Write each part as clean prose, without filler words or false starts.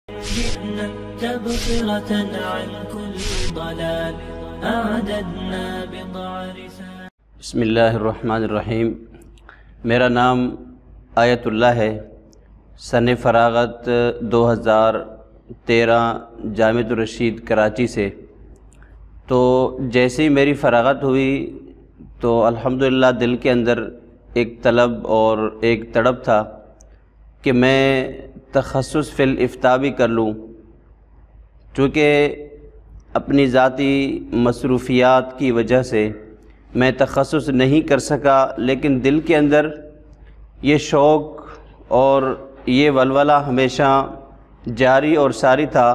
جئنا تبصرة عن كل ضلال أعددنا بضع رسال. بسم اللہ الرحمن الرحیم. میرا نام آیت اللہ ہے. سن فراغت 2013 جامعۃ الرشید کراچی سے. تو جیسے ہی میری فراغت ہوئی تو الحمدللہ دل کے اندر ایک طلب اور ایک تڑپ تھا کہ میں تخصص فی الافتاء بھی کر لوں. چونکہ اپنی ذاتی مصروفیات کی وجہ سے میں تخصص نہیں کر سکا، لیکن دل کے اندر یہ شوق اور یہ ولولہ ہمیشہ جاری اور ساری تھا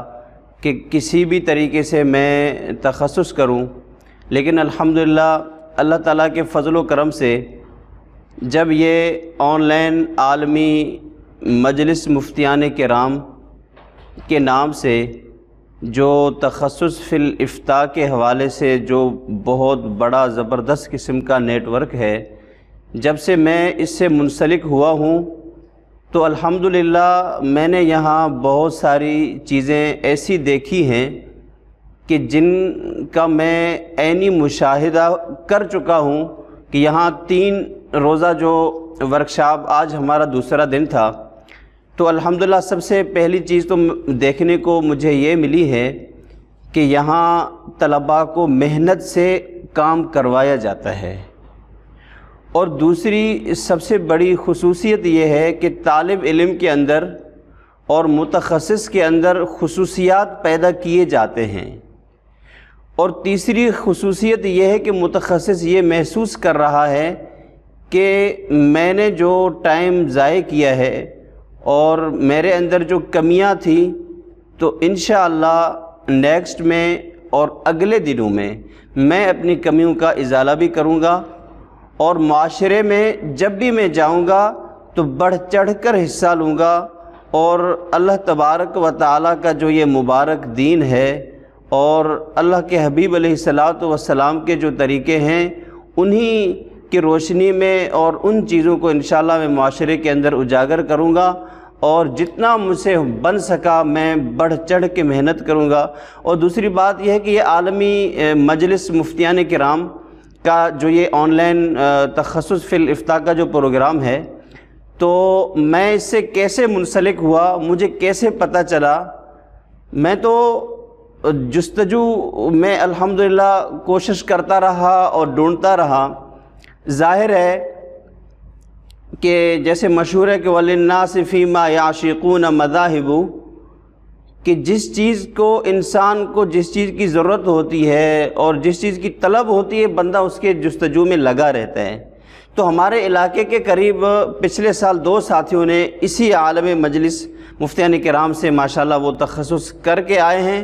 کہ کسی بھی طریقے سے میں تخصص کروں. لیکن الحمدللہ اللہ تعالیٰ کے فضل و کرم سے جب یہ آن لائن عالمی مجلس مفتیان کرام کے نام سے جو تخصص فی الافتاء کے حوالے سے جو بہت بڑا زبردست قسم کا نیٹ ورک ہے، جب سے میں اس سے منسلک ہوا ہوں تو الحمدللہ میں نے یہاں بہت ساری چیزیں ایسی دیکھی ہیں کہ جن کا میں عینی مشاہدہ کر چکا ہوں کہ یہاں 3 روزہ جو ورکشاپ، آج ہمارا دوسرا دن تھا، تو الحمدللہ سب سے پہلی چیز تو دیکھنے کو مجھے یہ ملی ہے کہ یہاں طلباء کو محنت سے کام کروایا جاتا ہے. اور دوسری سب سے بڑی خصوصیت یہ ہے کہ طالب علم کے اندر اور متخصص کے اندر خصوصیات پیدا کیے جاتے ہیں. اور تیسری خصوصیت یہ ہے کہ متخصص یہ محسوس کر رہا ہے کہ میں نے جو ٹائم ضائع کیا ہے اور میرے اندر جو کمیاں تھیں، تو انشاءاللہ نیکسٹ میں اور اگلے دنوں میں اپنی کمیوں کا ازالہ بھی کروں گا، اور معاشرے میں جب بھی میں جاؤں گا تو بڑھ چڑھ کر حصہ لوں گا. اور اللہ تبارک و تعالیٰ کا جو یہ مبارک دین ہے اور اللہ کے حبیب علیہ الصلاۃ والسلام کے جو طریقے ہیں، انہی کی روشنی میں اور ان چیزوں کو انشاءاللہ میں معاشرے کے اندر اجاگر کروں گا، اور جتنا مجھ سے بن سکا میں بڑھ چڑھ کے محنت کروں گا. اور دوسری بات یہ ہے کہ یہ عالمی مجلس مفتیان کرام کا جو یہ آن لائن تخصص فی الافتاء کا جو پروگرام ہے، تو میں اس سے کیسے منسلک ہوا، مجھے کیسے پتہ چلا. میں تو جستجو میں الحمدللہ کوشش کرتا رہا اور ڈھونڈتا رہا. ظاہر ہے کہ جیسے مشہور ہے کہ وَلِلنَّاسِ فِي مَا يَعْشِقُونَ مَذَاهِبُ، کہ جس چیز کو انسان کو جس چیز کی ضرورت ہوتی ہے اور جس چیز کی طلب ہوتی ہے، بندہ اس کے جستجو میں لگا رہتا ہے. تو ہمارے علاقے کے قریب پچھلے سال 2 ساتھیوں نے اسی عالم مجلس مفتیان کرام سے ماشاءاللہ وہ تخصص کر کے آئے ہیں،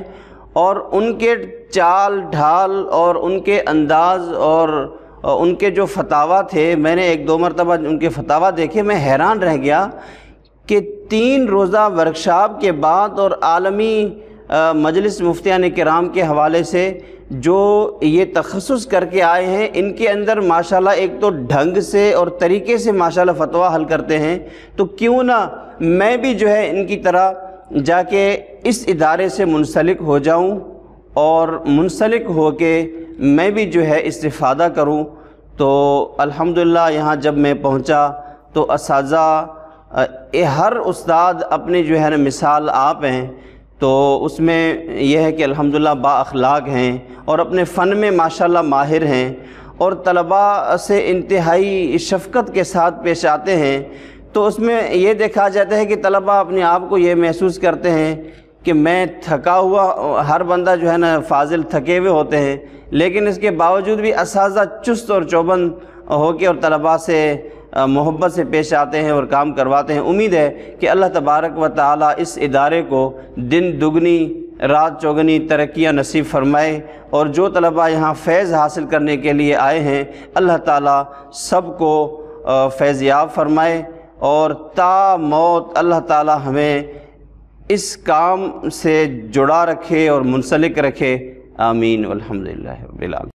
اور ان کے چال ڈھال اور ان کے انداز اور ان کے جو فتاویٰ تھے، میں نے 1-2 مرتبہ ان کے فتاویٰ دیکھے، میں حیران رہ گیا کہ 3 روزہ ورکشاپ کے بعد اور عالمی مجلس مفتیان کرام کے حوالے سے جو یہ تخصص کر کے آئے ہیں، ان کے اندر ماشاءاللہ ایک تو ڈھنگ سے اور طریقے سے ماشاءاللہ فتویٰ حل کرتے ہیں. تو کیوں نہ میں بھی جو ہے ان کی طرح جا کے اس ادارے سے منسلک ہو جاؤں، اور منسلک ہو کے میں بھی جو ہے استفادہ کروں. تو الحمدللہ یہاں جب میں پہنچا تو اساتذہ ہر استاد اپنی جو ہے نا مثال آپ ہیں. تو اس میں یہ ہے کہ الحمدللہ با اخلاق ہیں اور اپنے فن میں ماشاءاللہ ماہر ہیں، اور طلباء سے انتہائی شفقت کے ساتھ پیش آتے ہیں. تو اس میں یہ دیکھا جاتا ہے کہ طلباء اپنے آپ کو یہ محسوس کرتے ہیں کہ میں تھکا ہوا، ہر بندہ جو ہے نا فاضل تھکے ہوئے ہوتے ہیں، لیکن اس کے باوجود بھی اساتذہ چست اور چوبند ہو کے اور طلباء سے محبت سے پیش آتے ہیں اور کام کرواتے ہیں. امید ہے کہ اللہ تبارک و تعالیٰ اس ادارے کو دن دگنی رات چوگنی ترقیاں نصیب فرمائے، اور جو طلباء یہاں فیض حاصل کرنے کے لیے آئے ہیں، اللہ تعالیٰ سب کو فیض یاب فرمائے، اور تا موت اللہ تعالیٰ ہمیں اس کام سے جڑا رکھے اور منسلک رکھے. آمین والحمدللہ رب العالمین.